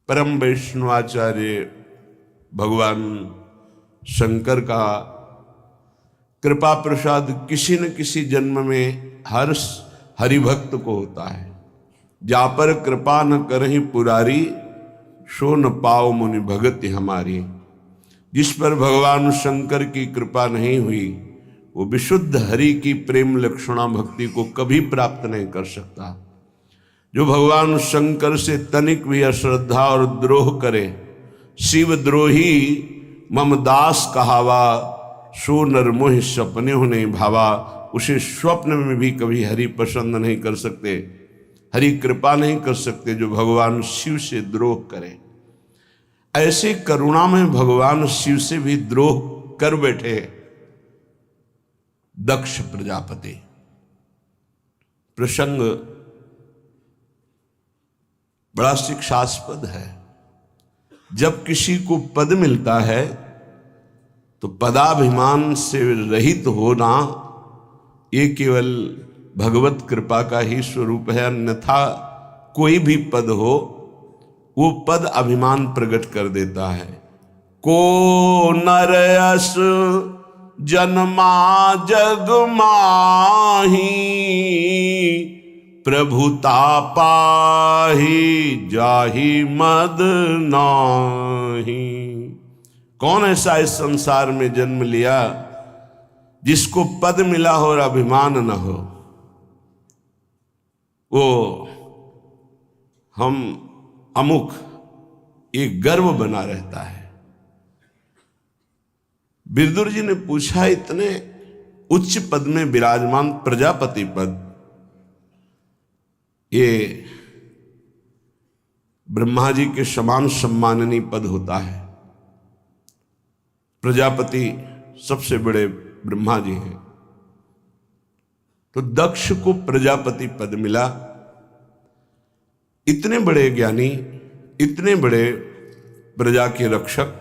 परम वैष्णवाचार्य भगवान शंकर का कृपा प्रसाद किसी न किसी जन्म में हर हरिभक्त को होता है। जा पर कृपा न करहि पुरारी, सो न पाओ मुनि भगति हमारी। जिस पर भगवान शंकर की कृपा नहीं हुई वो विशुद्ध हरि की प्रेम लक्षणा भक्ति को कभी प्राप्त नहीं कर सकता। जो भगवान शंकर से तनिक भी अश्रद्धा और द्रोह करे, शिव द्रोही मम दास कहावा, सो नर मोहि सपने हो नहीं भावा। उसे स्वप्न में भी कभी हरि पसंद नहीं कर सकते, हरि कृपा नहीं कर सकते जो भगवान शिव से द्रोह करे। ऐसे करुणा में भगवान शिव से भी द्रोह कर बैठे दक्ष प्रजापति। प्रसंग बड़ा शिक्षास्पद है। जब किसी को पद मिलता है तो पदाभिमान से रहित होना ये केवल भगवत कृपा का ही स्वरूप है। अन्यथा कोई भी पद हो वो पद अभिमान प्रकट कर देता है। को नरयस जन्मा जग माही, प्रभुता पाही जाहि मद नाही। कौन ऐसा इस संसार में जन्म लिया जिसको पद मिला हो और अभिमान न हो। वो हम अमुक एक गर्व बना रहता है। विदुर जी ने पूछा, इतने उच्च पद में विराजमान प्रजापति पद, ये ब्रह्मा जी के समान सम्माननीय पद होता है। प्रजापति सबसे बड़े ब्रह्मा जी हैं। तो दक्ष को प्रजापति पद मिला। इतने बड़े ज्ञानी, इतने बड़े प्रजा के रक्षक,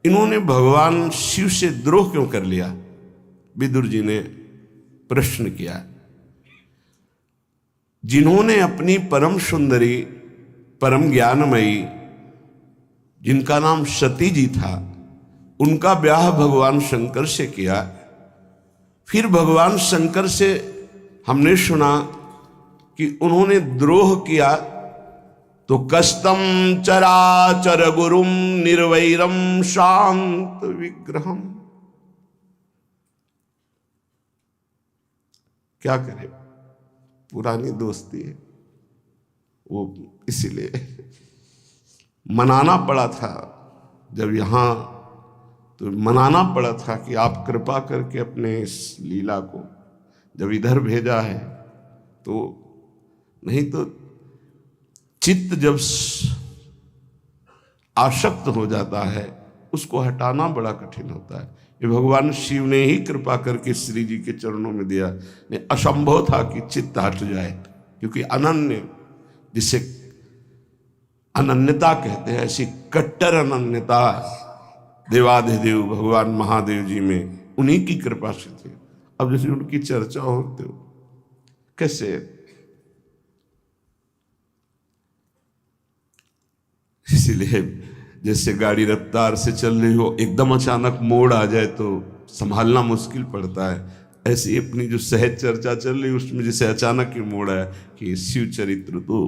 इन्होंने भगवान शिव से द्रोह क्यों कर लिया? विदुर जी ने प्रश्न किया। जिन्होंने अपनी परम सुंदरी, परम ज्ञानमयी, जिनका नाम सती जी था, उनका ब्याह भगवान शंकर से किया। फिर भगवान शंकर से हमने सुना कि उन्होंने द्रोह किया तो कस्तम चराचर गुरुम निर्वैरम शांत विग्रहम। क्या करे, पुरानी दोस्ती है वो, इसीलिए मनाना पड़ा था। जब यहां तो मनाना पड़ा था कि आप कृपा करके अपने इस लीला को जब इधर भेजा है, तो नहीं तो चित्त जब आसक्त हो जाता है उसको हटाना बड़ा कठिन होता है। ये भगवान शिव ने ही कृपा करके श्री जी के चरणों में दिया। नहीं, असंभव था कि चित्त हट जाए, क्योंकि अनन्य, जिसे अनन्यता कहते हैं, ऐसी कट्टर अनन्यता देवाधिदेव भगवान महादेव जी में उन्हीं की कृपा से थे। अब जैसे उनकी चर्चा हो तो कैसे, इसीलिए जैसे गाड़ी रफ्तार से चल रही हो, एकदम अचानक मोड़ आ जाए तो संभालना मुश्किल पड़ता है। ऐसी ही अपनी जो सहज चर्चा चल रही उसमें जैसे अचानक ही मोड़ आया कि शिव चरित्र तो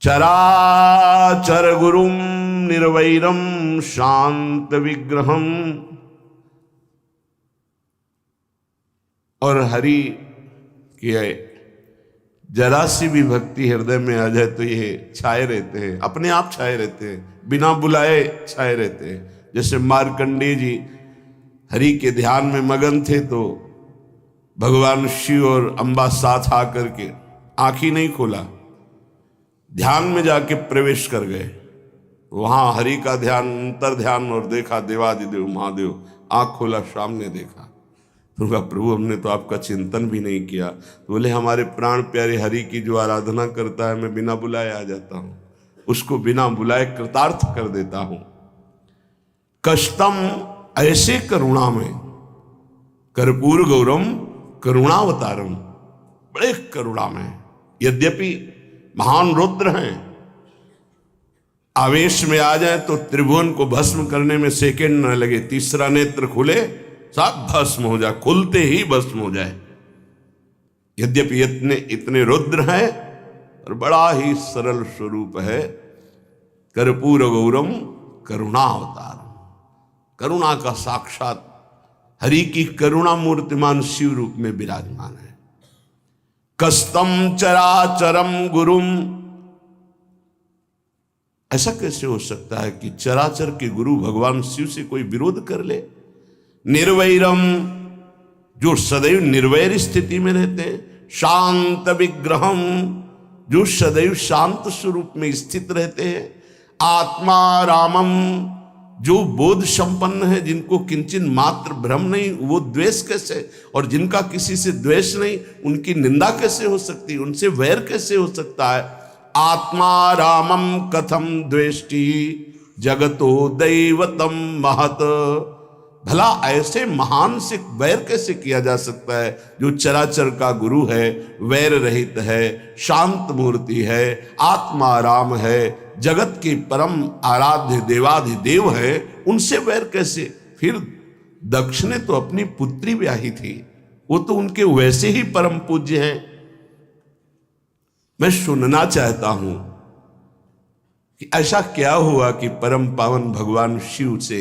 चराचर गुरुम निर्वैरम शांत विग्रहम। और हरि की जरा सी भी भक्ति हृदय में आ जाए तो ये छाए रहते हैं, अपने आप छाए रहते हैं, बिना बुलाए छाए रहते हैं। जैसे मार्कंडेय जी हरि के ध्यान में मगन थे तो भगवान शिव और अम्बा साथ आकर के आंख ही नहीं खोला, ध्यान में जाके प्रवेश कर गए। वहां हरि का ध्यान, अंतर ध्यान, और देखा देवादिदेव महादेव, आंख खोला, सामने देखा। तो कहा, प्रभु हमने तो आपका चिंतन भी नहीं किया। तो बोले, हमारे प्राण प्यारे हरि की जो आराधना करता है मैं बिना बुलाए आ जाता हूं, उसको बिना बुलाए कृतार्थ कर देता हूं। कष्टम, ऐसे करुणा में, कर्पूर गौरम करुणावतारम, बड़े करुणा में, यद्यपि महान रुद्र हैं आवेश में आ जाए तो त्रिभुवन को भस्म करने में सेकंड न लगे, तीसरा नेत्र खुले सब भस्म हो जाए, खुलते ही भस्म हो जाए। यद्यपि इतने रुद्र हैं और बड़ा ही सरल स्वरूप है। कर्पूर गौरम करुणा अवतार, करुणा का साक्षात हरि की करुणा मूर्तिमान शिव रूप में विराजमान है। कस्तम चराचरम गुरुम, ऐसा कैसे हो सकता है कि चराचर के गुरु भगवान शिव से कोई विरोध कर ले। निर्वैरम, जो सदैव निर्वैर स्थिति में रहते हैं। शांत विग्रहम, जो सदैव शांत स्वरूप में स्थित रहते हैं। आत्मा रामम, जो बोध संपन्न है, जिनको किंचित मात्र भ्रम नहीं, वो द्वेष कैसे, और जिनका किसी से द्वेष नहीं, उनकी निंदा कैसे हो सकती, उनसे वैर कैसे हो सकता है। आत्मा रामम कथम द्वेष्टि जगतो दैवतम महत, भला ऐसे महान से वैर कैसे किया जा सकता है जो चराचर का गुरु है, वैर रहित है, शांत मूर्ति है, आत्मा राम है, जगत के परम आराध्य देवाधिदेव है, उनसे वैर कैसे। फिर दक्ष ने तो अपनी पुत्री ब्याही थी, वो तो उनके वैसे ही परम पूज्य हैं। मैं सुनना चाहता हूं कि ऐसा क्या हुआ कि परम पावन भगवान शिव से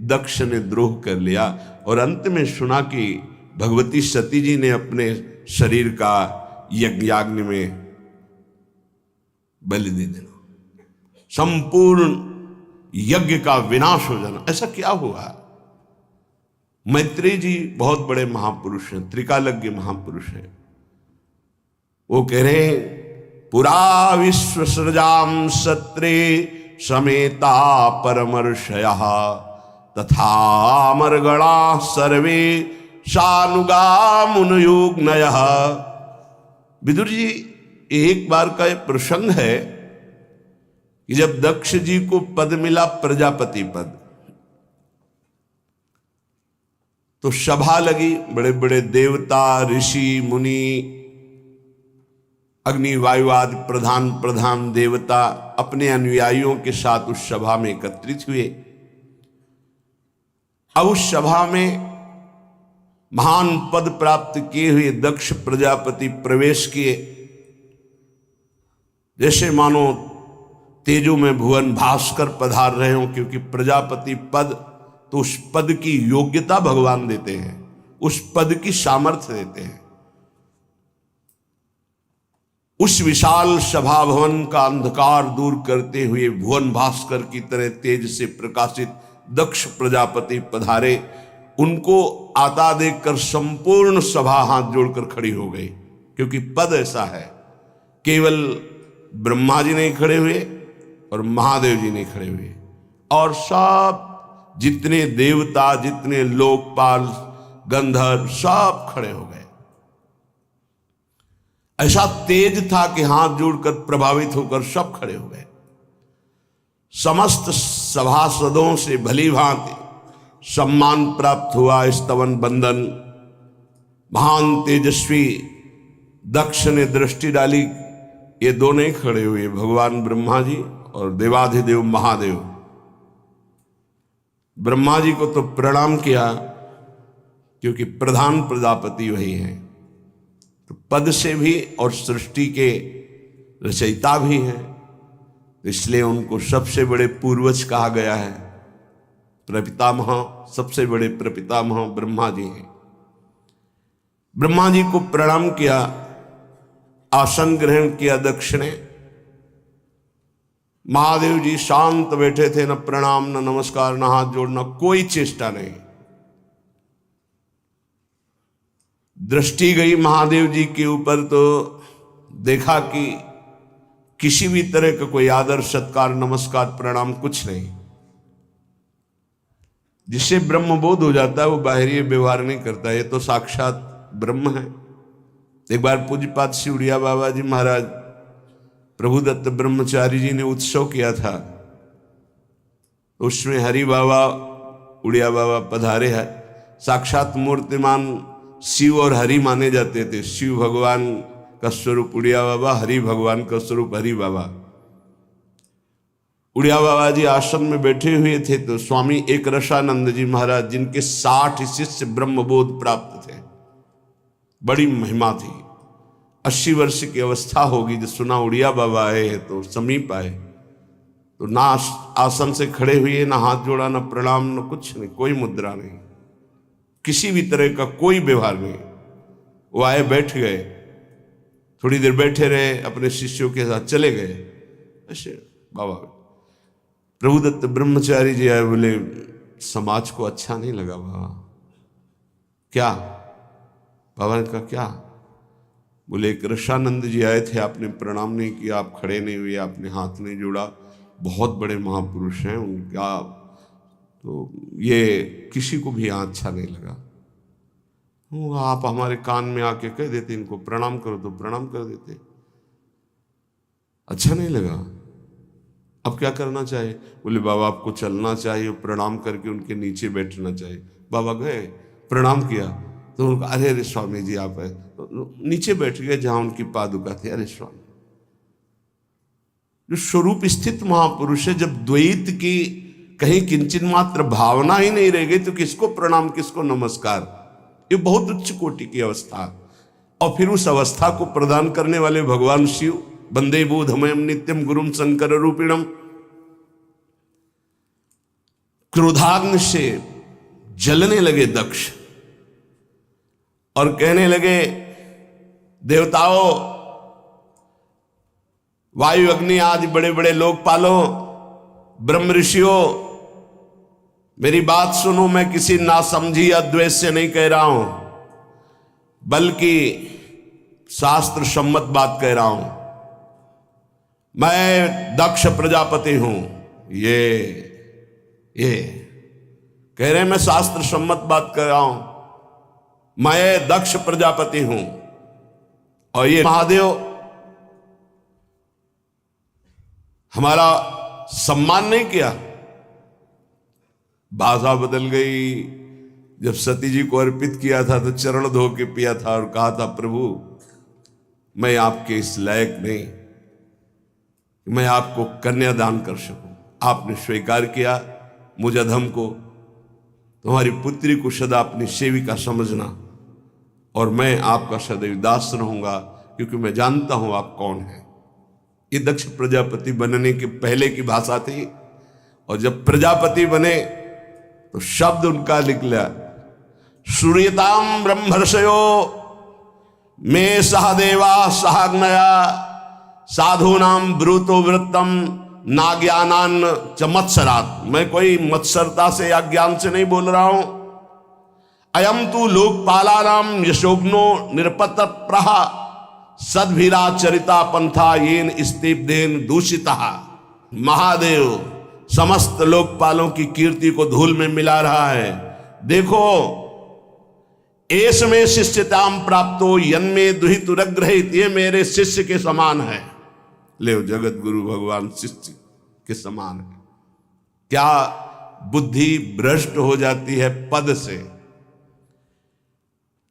दक्ष ने द्रोह कर लिया, और अंत में सुना कि भगवती सती जी ने अपने शरीर का यज्ञाग्नि में बलि दे देना, संपूर्ण यज्ञ का विनाश हो जाना। ऐसा क्या हुआ। मैत्रेय जी बहुत बड़े महापुरुष हैं, त्रिकालज्ञ महापुरुष हैं। वो कह रहे हैं, पुरा विश्व सृजाम सत्रे समेता परमर्षयः तथा मर्गणा सर्वे शानुगा मुनयुग्नयः। विदुर जी, एक बार का एक प्रसंग है कि जब दक्ष जी को पद मिला, प्रजापति पद, तो सभा लगी, बड़े बड़े देवता, ऋषि, मुनि, अग्नि, वायु आदि प्रधान देवता अपने अनुयायियों के साथ उस सभा में एकत्रित हुए। अब उस सभा में महान पद प्राप्त किए हुए दक्ष प्रजापति प्रवेश किए, जैसे मानो तेजो में भुवन भास्कर पधार रहे हों, क्योंकि प्रजापति पद तो उस पद की योग्यता भगवान देते हैं, उस पद की सामर्थ्य देते हैं। उस विशाल सभा भवन का अंधकार दूर करते हुए भुवन भास्कर की तरह तेज से प्रकाशित दक्ष प्रजापति पधारे। उनको आता देखकर संपूर्ण सभा हाथ जोड़कर खड़ी हो गई, क्योंकि पद ऐसा है, केवल ब्रह्मा जी नहीं खड़े हुए और महादेव जी नहीं खड़े हुए, और सब जितने देवता, जितने लोकपाल, गंधर्व, सब खड़े हो गए। ऐसा तेज था कि हाथ जोड़कर प्रभावित होकर सब खड़े हो गए। समस्त सभासदों से भली भांति सम्मान प्राप्त हुआ। स्तवन बंदन महान तेजस्वी दक्ष ने दृष्टि डाली, ये दोनों ही खड़े हुए, भगवान ब्रह्मा जी और देवाधिदेव महादेव। ब्रह्मा जी को तो प्रणाम किया, क्योंकि प्रधान प्रजापति वही हैं, तो पद से भी और सृष्टि के रचयिता भी हैं, इसलिए उनको सबसे बड़े पूर्वज कहा गया है। प्रपितामह, सबसे बड़े प्रपितामह ब्रह्मा जी हैं। ब्रह्मा जी को प्रणाम किया, आसन ग्रहण किया दक्ष ने। महादेव जी शांत बैठे थे, न प्रणाम, न नमस्कार, न हाथ जोड़ना, कोई चेष्टा नहीं। दृष्टि गई महादेव जी के ऊपर तो देखा कि किसी भी तरह का कोई आदर, सत्कार, नमस्कार, प्रणाम कुछ नहीं। जिससे ब्रह्मबोध हो जाता है वो बाहरी व्यवहार नहीं करता, ये तो साक्षात ब्रह्म है। एक बार पूज्यपाद श्री उड़िया बाबा जी महाराज प्रभुदत्त ब्रह्मचारी जी ने उत्सव किया था, उसमें हरि बाबा, उड़िया बाबा पधारे हैं। साक्षात मूर्तिमान शिव और हरि माने जाते थे। शिव भगवान का स्वरूप उड़िया बाबा, हरि भगवान का स्वरूप हरि बाबा। उड़िया बाबा जी आश्रम में बैठे हुए थे तो स्वामी एक रसानंद जी महाराज, जिनके 60 शिष्य ब्रह्मबोध प्राप्त थे, बड़ी महिमा थी, 80 वर्ष की अवस्था होगी, जो सुना उड़िया बाबा आए हैं तो समीप आए, तो ना आसन से खड़े हुए, ना हाथ जोड़ा, ना प्रणाम, ना कुछ नहीं, कोई मुद्रा नहीं, किसी भी तरह का कोई व्यवहार नहीं। वो आए, बैठ गए, थोड़ी देर बैठे रहे, अपने शिष्यों के साथ चले गए। ऐसे बाबा प्रभुदत्त ब्रह्मचारी जी आए, बोले समाज को अच्छा नहीं लगा बाबा। क्या? बाबा ने कहा क्या? बोले एक रसानंद जी आए थे, आपने प्रणाम नहीं किया, आप खड़े नहीं हुए, आपने हाथ नहीं जोड़ा, बहुत बड़े महापुरुष हैं उनका, तो ये किसी को भी यहाँ अच्छा नहीं लगा। आप हमारे कान में आके कह देते इनको प्रणाम करो, तो प्रणाम कर देते, अच्छा नहीं लगा। अब क्या करना चाहिए? बोले बाबा आपको चलना चाहिए, प्रणाम करके उनके नीचे बैठना चाहिए। बाबा गए, प्रणाम किया, तो उनका अरे अरे स्वामी जी आप है, तो नीचे बैठ गए जहां उनकी पादुका थी। अरे स्वामी, जो स्वरूप स्थित महापुरुष है, जब द्वैत की कहीं किंचन मात्र भावना ही नहीं रह गई तो किसको प्रणाम, किसको नमस्कार? ये बहुत उच्च कोटि की अवस्था। और फिर उस अवस्था को प्रदान करने वाले भगवान शिव, वंदे बोधमयम नित्यम गुरुम शंकर रूपिणम, क्रोधाग्नि से जलने लगे दक्ष और कहने लगे देवताओं, वायु अग्नि आदि बड़े बड़े लोकपालों, ब्रह्म ऋषियों, मेरी बात सुनो, मैं किसी नासमझी या द्वेष से नहीं कह रहा हूं, बल्कि शास्त्र सम्मत बात कह रहा हूं। मैं दक्ष प्रजापति हूं। ये कह रहे हैं, मैं शास्त्र सम्मत बात कर रहा हूं, मैं दक्ष प्रजापति हूं। और ये महादेव हमारा सम्मान नहीं किया। भाषा बदल गई। जब सती जी को अर्पित किया था तो चरण धो के पिया था और कहा था प्रभु मैं आपके इस लायक नहीं, मैं आपको कन्यादान कर सकूं। आपने स्वीकार किया मुझ अधम को, तुम्हारी पुत्री को सदा अपनी सेविका समझना, और मैं आपका सदैव दास रहूंगा, क्योंकि मैं जानता हूं आप कौन हैं। ये दक्ष प्रजापति बनने के पहले की भाषा थी। और जब प्रजापति बने तो शब्द उनका निकला, सूर्यताम ब्रह्मर्षयो मे सहदेवा सहग्नया साधूनाम ब्रूतो वृत्तम नाज्ञानान च मत्सरात। मैं कोई मत्सरता से या ज्ञान से नहीं बोल रहा हूं। अयम तु लोकपालानाम यशोग्नो निरपत प्रहा सद्भिराचरिता पंथा येन स्तीपदेन दूषिता। महादेव समस्त लोकपालों की कीर्ति को धूल में मिला रहा है। देखो, एस में शिष्यताम प्राप्तो यन्मे दुहितुरग्रहित, ये मेरे शिष्य के समान है। ले जगत गुरु भगवान शिष्य के समान है। क्या बुद्धि भ्रष्ट हो जाती है पद से।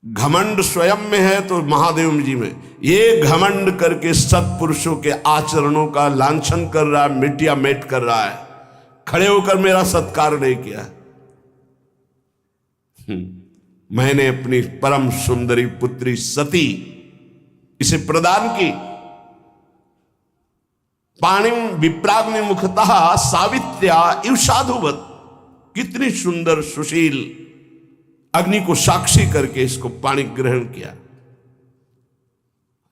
घमंड स्वयं में है तो महादेव जी में। ये घमंड करके सत्पुरुषों के आचरणों का लांछन कर रहा है, मिटिया मेट कर रहा है। खड़े होकर मेरा सत्कार नहीं किया। मैंने अपनी परम सुंदरी पुत्री सती इसे प्रदान की। पाणिम विप्राग्नि मुखतः सावित्र्या इव साधुवत। कितनी सुंदर सुशील, अग्नि को साक्षी करके इसको पाणी ग्रहण किया।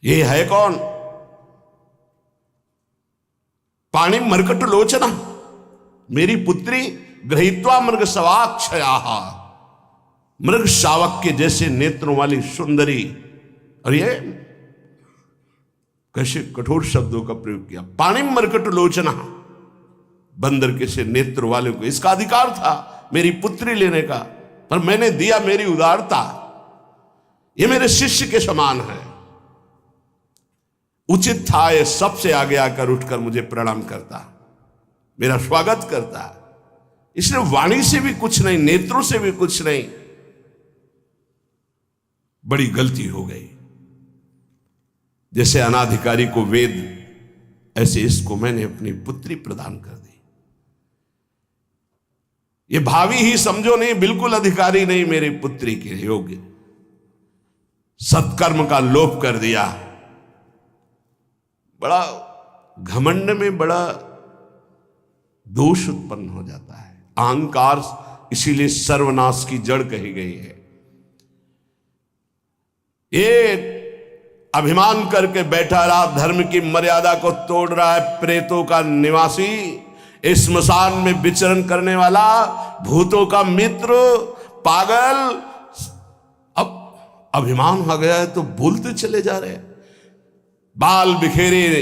ये है कौन? पाणी मर्कट लोचना, मेरी पुत्री गृहीत्वा मृग सवाक्षया, मृग शावक के जैसे नेत्रों वाली सुंदरी। और ये कैसे कठोर शब्दों का प्रयोग किया। पाणी मर्कट लोचना, बंदर के से नेत्र वाले को इसका अधिकार था मेरी पुत्री लेने का, पर मैंने दिया मेरी उदारता। ये मेरे शिष्य के समान है। उचित था ये सबसे आगे आकर उठकर मुझे प्रणाम करता, मेरा स्वागत करता। इसलिए वाणी से भी कुछ नहीं, नेत्रों से भी कुछ नहीं। बड़ी गलती हो गई। जैसे अनाधिकारी को वेद, ऐसे इसको मैंने अपनी पुत्री प्रदान कर दी। ये भावी ही समझो नहीं, बिल्कुल अधिकारी नहीं मेरी पुत्री के योग्य। सत्कर्म का लोप कर दिया। बड़ा घमंड में बड़ा दोष उत्पन्न हो जाता है। अहंकार इसीलिए सर्वनाश की जड़ कही गई है। ये अभिमान करके बैठा रहा, धर्म की मर्यादा को तोड़ रहा है, प्रेतों का निवासी, स्मशान में विचरण करने वाला, भूतों का मित्र, पागल। अब अभिमान हो गया है तो बोलते चले जा रहे हैं। बाल बिखेरे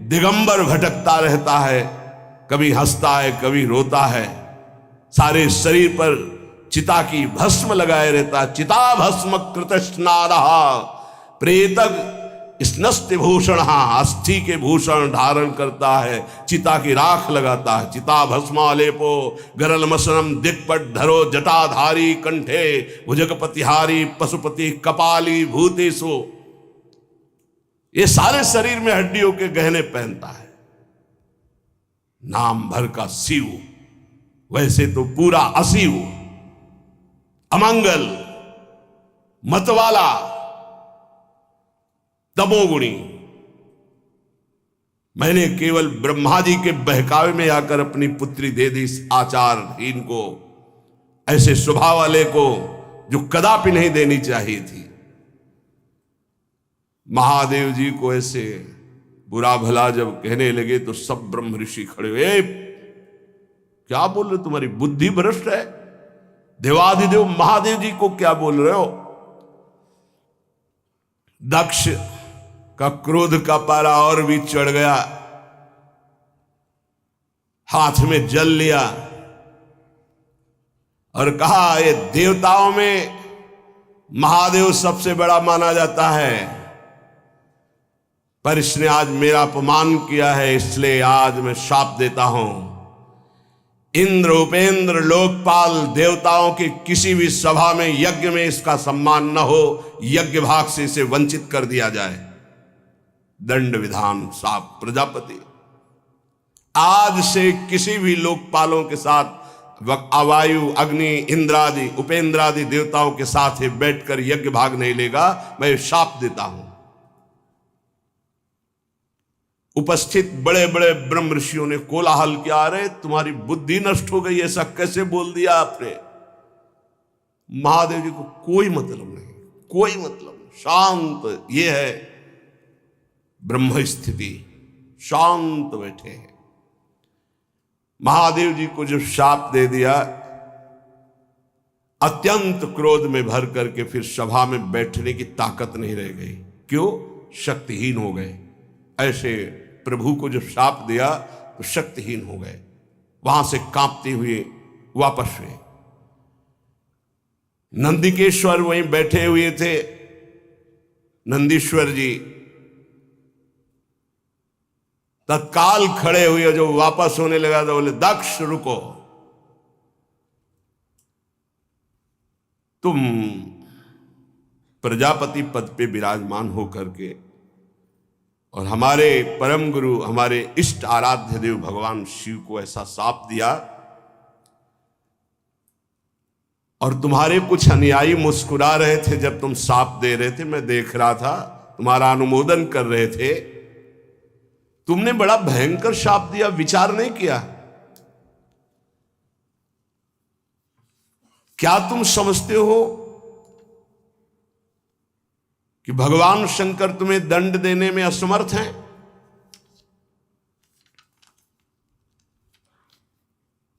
दिगंबर भटकता रहता है, कभी हंसता है कभी रोता है, सारे शरीर पर चिता की भस्म लगाए रहता है। चिता भस्म कृतस्नारः प्रेतक स्नस्ति भूषण, अस्थि के भूषण धारण करता है, चिता की राख लगाता है। चिता भस्मालेपो गरल मसनम दिक्पट धरो जटाधारी कंठे भुजगपतिहारी पशुपति कपाली भूतेषु। ये सारे शरीर में हड्डियों के गहने पहनता है। नाम भर का शिव, वैसे तो पूरा अशिव, अमंगल, मतवाला, तमोगुणी। मैंने केवल ब्रह्मा जी के बहकावे में आकर अपनी पुत्री दे दी इस आचारहीन को, ऐसे स्वभाव वाले को जो कदापि नहीं देनी चाहिए थी। महादेव जी को ऐसे बुरा भला जब कहने लगे तो सब ब्रह्म ऋषि खड़े हुए। क्या बोल रहे, तुम्हारी बुद्धि भ्रष्ट है? देवाधिदेव महादेव जी को क्या बोल रहे हो? दक्ष का क्रोध का पारा और भी चढ़ गया, हाथ में जल लिया और कहा, ये देवताओं में महादेव सबसे बड़ा माना जाता है, पर इसने आज मेरा अपमान किया है, इसलिए आज मैं शाप देता हूं। इंद्र, उपेंद्र, लोकपाल, देवताओं की किसी भी सभा में, यज्ञ में इसका सम्मान न हो, यज्ञ भाग से इसे वंचित कर दिया जाए। दंड विधान साप प्रजापति। आज से किसी भी लोकपालों के साथ, वायु, अग्नि, इंद्रादि, उपेंद्रादि देवताओं के साथ ही बैठकर यज्ञ भाग नहीं लेगा, मैं शाप देता हूं। उपस्थित बड़े बड़े ब्रह्म ऋषियों ने कोलाहल किया, अरे तुम्हारी बुद्धि नष्ट हो गई, ऐसा कैसे बोल दिया आपने? महादेव जी को कोई मतलब नहीं, कोई मतलब नहीं, शांत। ये है ब्रह्म स्थिति, शांत बैठे हैं। महादेव जी को जब शाप दे दिया, अत्यंत क्रोध में भर करके फिर सभा में बैठने की ताकत नहीं रह गई। क्यों? शक्तिहीन हो गए। ऐसे प्रभु को जब शाप दिया तो शक्तिहीन हो गए, वहां से कांपते हुए वापस हुए। नंदिकेश्वर वहीं बैठे हुए थे। नंदीश्वर जी तत्काल खड़े हुए, जो वापस होने लगा तो बोले, दक्ष रुको, तुम प्रजापति पद पे विराजमान होकर के और हमारे परम गुरु, हमारे इष्ट आराध्य देव भगवान शिव को ऐसा शाप दिया, और तुम्हारे कुछ अनुयायी मुस्कुरा रहे थे जब तुम शाप दे रहे थे, मैं देख रहा था, तुम्हारा अनुमोदन कर रहे थे। तुमने बड़ा भयंकर शाप दिया, विचार नहीं किया? क्या तुम समझते हो कि भगवान शंकर तुम्हें दंड देने में असमर्थ हैं?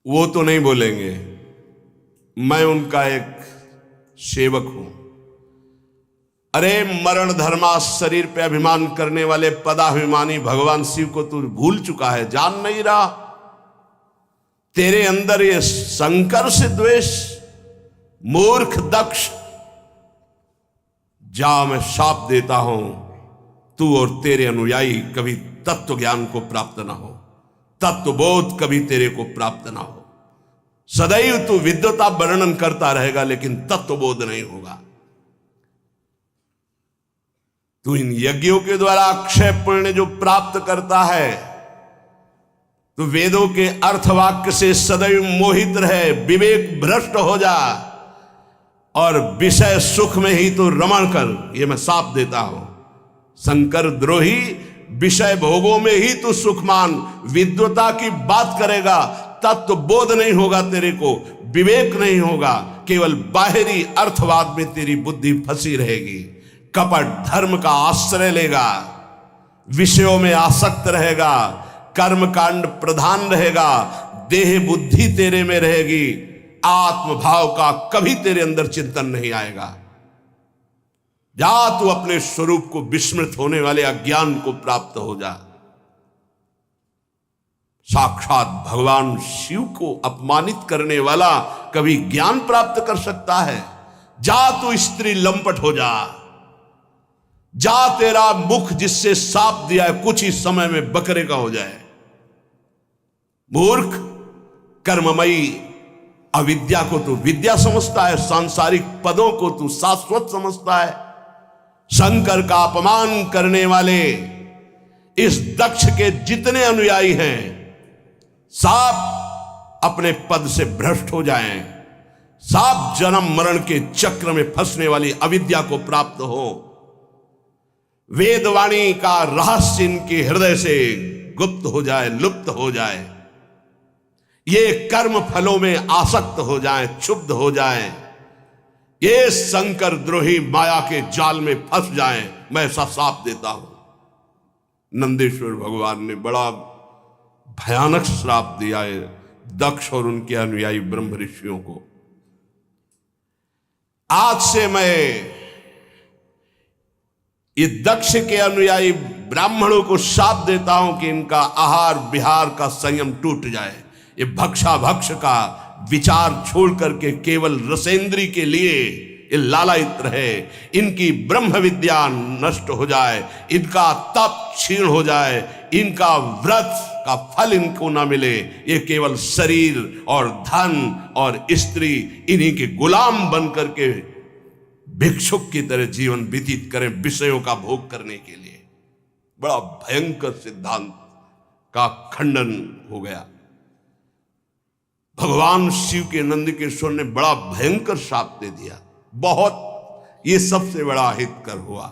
वो तो नहीं बोलेंगे, मैं उनका एक सेवक हूं। अरे मरण धर्मा शरीर पे अभिमान करने वाले पदाभिमानी भगवान शिव को तू भूल चुका है, जान नहीं रहा? तेरे अंदर ये शंकर से द्वेष, मूर्ख दक्ष, जा मैं शाप देता हूं, तू और तेरे अनुयायी कभी तत्व ज्ञान को प्राप्त ना हो, तत्वबोध कभी तेरे को प्राप्त ना हो। सदैव तू विद्वता वर्णन करता रहेगा लेकिन तत्वबोध नहीं होगा। तू इन यज्ञों के द्वारा अक्षय पुण्य जो प्राप्त करता है, तो वेदों के अर्थवाक्य से सदैव मोहित रहे, विवेक भ्रष्ट हो जा और विषय सुख में ही तो रमण कर, ये मैं साफ देता हूं। शंकर द्रोही विषय भोगों में ही तो सुखमान, विद्वता की बात करेगा तत्व बोध नहीं होगा तेरे को, विवेक नहीं होगा, केवल बाहरी अर्थवाद में तेरी बुद्धि फंसी रहेगी। कपट धर्म का आश्रय लेगा, विषयों में आसक्त रहेगा, कर्म कांड प्रधान रहेगा, देह बुद्धि तेरे में रहेगी, आत्मभाव का कभी तेरे अंदर चिंतन नहीं आएगा। जा तू अपने स्वरूप को विस्मृत होने वाले अज्ञान को प्राप्त हो जा। साक्षात भगवान शिव को अपमानित करने वाला कभी ज्ञान प्राप्त कर सकता है? जा तू स्त्री लंपट हो जा, जा तेरा मुख जिससे साप दिया है कुछ ही समय में बकरे का हो जाए। मूर्ख, कर्ममयी अविद्या को तू विद्या समझता है, सांसारिक पदों को तू शाश्वत समझता है। शंकर का अपमान करने वाले इस दक्ष के जितने अनुयायी हैं, साप अपने पद से भ्रष्ट हो जाएं, साप जन्म मरण के चक्र में फंसने वाली अविद्या को प्राप्त हो, वेदवाणी का रहस्य इनके हृदय से गुप्त हो जाए, लुप्त हो जाए, ये कर्म फलों में आसक्त हो जाए, क्षुब्ध हो जाए, ये शंकर द्रोही माया के जाल में फंस जाए, मैं ऐसा साप देता हूं। नंदेश्वर भगवान ने बड़ा भयानक श्राप दिया है दक्ष और उनके अनुयायी ब्रह्म ऋषियों को। आज से मैं ये दक्ष के अनुयायी ब्राह्मणों को शाप देता हूं कि इनका आहार विहार का संयम टूट जाए, ये भक्षा भक्ष का विचार छोड़ करके केवल रसेंद्री के लिए ये लालायित रहे, इनकी ब्रह्म विद्या नष्ट हो जाए, इनका तप क्षीण हो जाए, इनका व्रत का फल इनको ना मिले, ये केवल शरीर और धन और स्त्री इन्हीं के गुलाम बन करके भिक्षुक की तरह जीवन व्यतीत करें विषयों का भोग करने के लिए। बड़ा भयंकर सिद्धांत का खंडन हो गया। भगवान शिव के नंदकेश्वर ने बड़ा भयंकर शाप दे दिया, बहुत, ये सबसे बड़ा हितकर हुआ,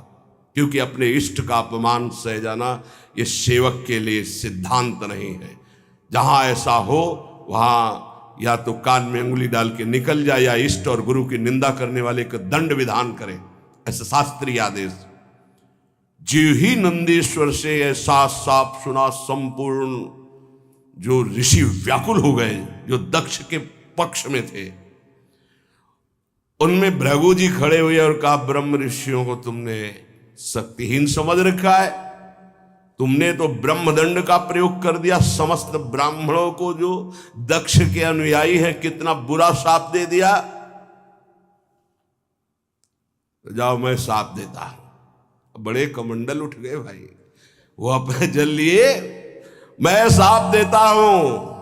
क्योंकि अपने इष्ट का अपमान सह जाना ये सेवक के लिए सिद्धांत नहीं है। जहां ऐसा हो वहां या तो कान में अंगुली डाल के निकल जाए या इष्ट और गुरु की निंदा करने वाले का दंड विधान करे, ऐसा शास्त्रीय आदेश। जीव ही नंदीश्वर से ऐसा साप सुना, संपूर्ण जो ऋषि व्याकुल हो गए, जो दक्ष के पक्ष में थे। उनमें भृगु जी खड़े हुए और कहा, ब्रह्म ऋषियों को तुमने शक्तिहीन समझ रखा है, तुमने तो ब्रह्मदंड का प्रयोग कर दिया, समस्त ब्राह्मणों को जो दक्ष के अनुयायी है कितना बुरा शाप दे दिया। तो जाओ मैं शाप देता। बड़े कमंडल उठ गए भाई, वो अपने जल लिए, मैं शाप देता हूं।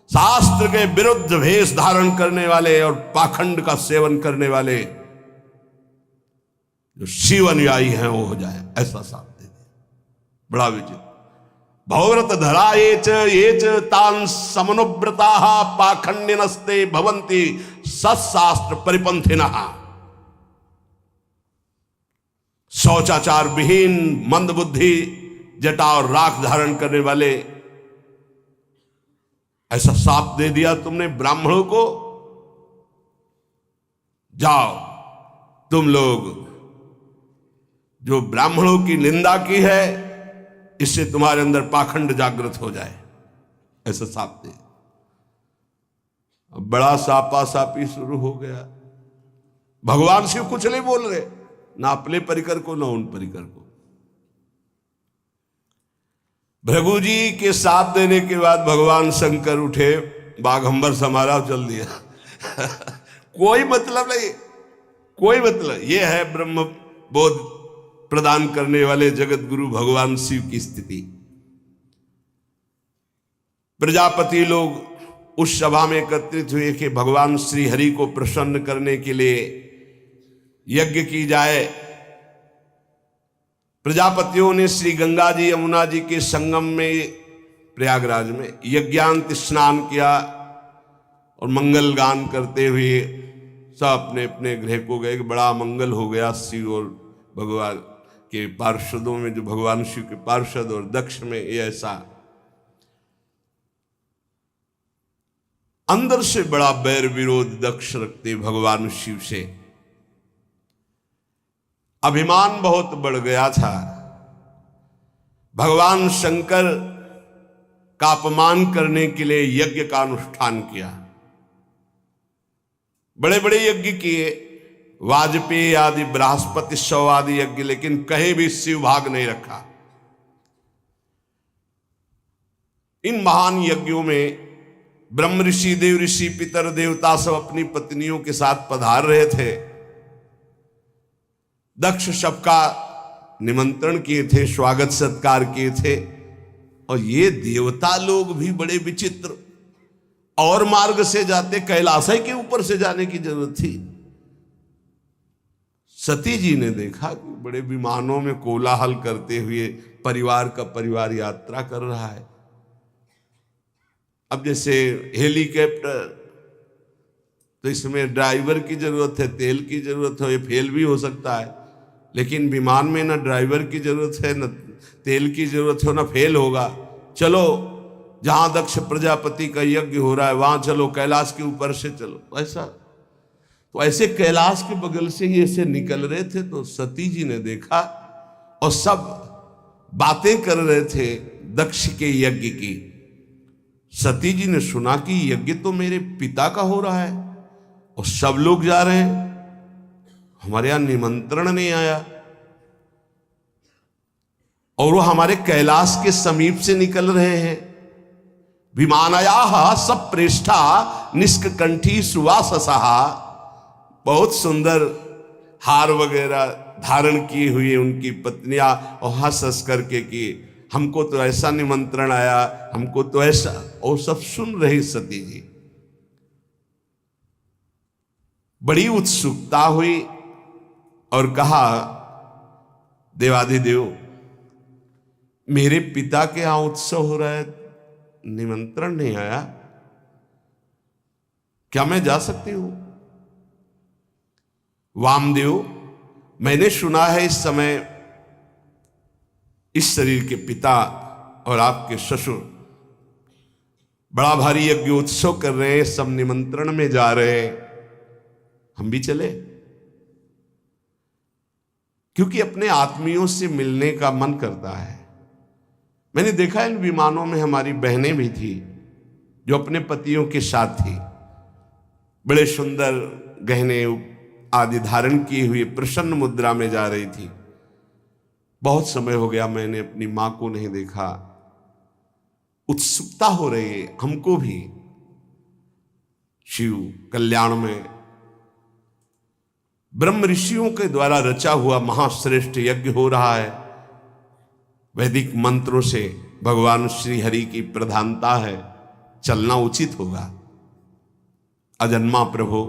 शास्त्र के विरुद्ध भेष धारण करने वाले और पाखंड का सेवन करने वाले जो शिव अनुयायी हैं वो हो जाए, ऐसा शाप दे दिया। बड़ा विचित्र। भौव्रत धरा ये च तान समनुव्रता पाखंडिनस्ते भवंती सत्शास्त्र परिपंथिनः। शौचाचार विहीन, मंद बुद्धि, जटा और राख धारण करने वाले, ऐसा शाप दे दिया तुमने ब्राह्मणों को। जाओ तुम लोग जो ब्राह्मणों की निंदा की है, इससे तुम्हारे अंदर पाखंड जागृत हो जाए, ऐसा शाप दे। अब बड़ा सापा सापी शुरू हो गया। भगवान शिव कुछ नहीं बोल रहे, ना अपने परिकर को ना उन परिकर को। भृगु जी के साथ देने के बाद भगवान शंकर उठे, बाघंबर समारा चल दिया। कोई मतलब नहीं, कोई मतलब। यह है ब्रह्म बोध प्रदान करने वाले जगत गुरु भगवान शिव की स्थिति। प्रजापति लोग उस सभा में एकत्रित हुए कि भगवान श्री हरि को प्रसन्न करने के लिए यज्ञ की जाए। प्रजापतियों ने श्री गंगा जी यमुना जी के संगम में प्रयागराज में यज्ञांत स्नान किया और मंगल गान करते हुए सब अपने अपने गृह को गए। बड़ा मंगल हो गया शिव और भगवान के पार्षदों में, जो भगवान शिव के पार्षद और दक्ष में ये ऐसा अंदर से बड़ा बैर विरोध दक्ष रखते भगवान शिव से। अभिमान बहुत बढ़ गया था। भगवान शंकर का अपमान करने के लिए यज्ञ का अनुष्ठान किया। बड़े बड़े यज्ञ किए, वाजपेयी आदि, बृहस्पति शव आदि यज्ञ, लेकिन कहीं भी शिव भाग नहीं रखा। इन महान यज्ञों में ब्रह्म ऋषि, देव ऋषि, पितर देवता सब अपनी पत्नियों के साथ पधार रहे थे। दक्ष सबका निमंत्रण किए थे, स्वागत सत्कार किए थे। और ये देवता लोग भी बड़े विचित्र, और मार्ग से जाते, कैलाश के ऊपर से जाने की जरूरत थी। सती जी ने देखा कि बड़े विमानों में कोलाहल करते हुए परिवार का परिवार यात्रा कर रहा है। अब जैसे हेलीकॉप्टर, तो इसमें ड्राइवर की जरूरत है, तेल की जरूरत है, ये फेल भी हो सकता है। लेकिन विमान में ना ड्राइवर की जरूरत है, न तेल की जरूरत है, ना फेल होगा। चलो जहां दक्ष प्रजापति का यज्ञ हो रहा है वहां चलो, कैलाश के ऊपर से चलो। ऐसा तो ऐसे कैलाश के बगल से ही ऐसे निकल रहे थे, तो सती जी ने देखा और सब बातें कर रहे थे दक्ष के यज्ञ की। सती जी ने सुना कि यज्ञ तो मेरे पिता का हो रहा है और सब लोग जा रहे हैं, हमारे यहां निमंत्रण नहीं आया, और वो हमारे कैलाश के समीप से निकल रहे हैं। विमानया सब प्रेष्ठा निष्कंठी सुवाससहा, बहुत सुंदर हार वगैरह धारण किए हुए उनकी पत्नियां, और हंस हंस करके कि हमको तो ऐसा निमंत्रण आया, हमको तो ऐसा, और सब सुन रही सती जी। बड़ी उत्सुकता हुई और कहा, देवाधिदेव मेरे पिता के यहां उत्सव हो रहा है, निमंत्रण नहीं आया, क्या मैं जा सकती हूं? वामदेव, मैंने सुना है इस समय इस शरीर के पिता और आपके ससुर बड़ा भारी यज्ञ उत्सव कर रहे हैं, सब निमंत्रण में जा रहे हैं, हम भी चले? क्योंकि अपने आत्मियों से मिलने का मन करता है। मैंने देखा इन विमानों में हमारी बहनें भी थी जो अपने पतियों के साथ थी, बड़े सुंदर गहने आदि धारण किए हुए प्रसन्न मुद्रा में जा रही थी। बहुत समय हो गया मैंने अपनी मां को नहीं देखा, उत्सुकता हो रही है हमको भी। शिव कल्याण में ब्रह्म ऋषियों के द्वारा रचा हुआ महाश्रेष्ठ यज्ञ हो रहा है। वैदिक मंत्रों से भगवान श्री हरि की प्रधानता है, चलना उचित होगा। अजन्मा प्रभु,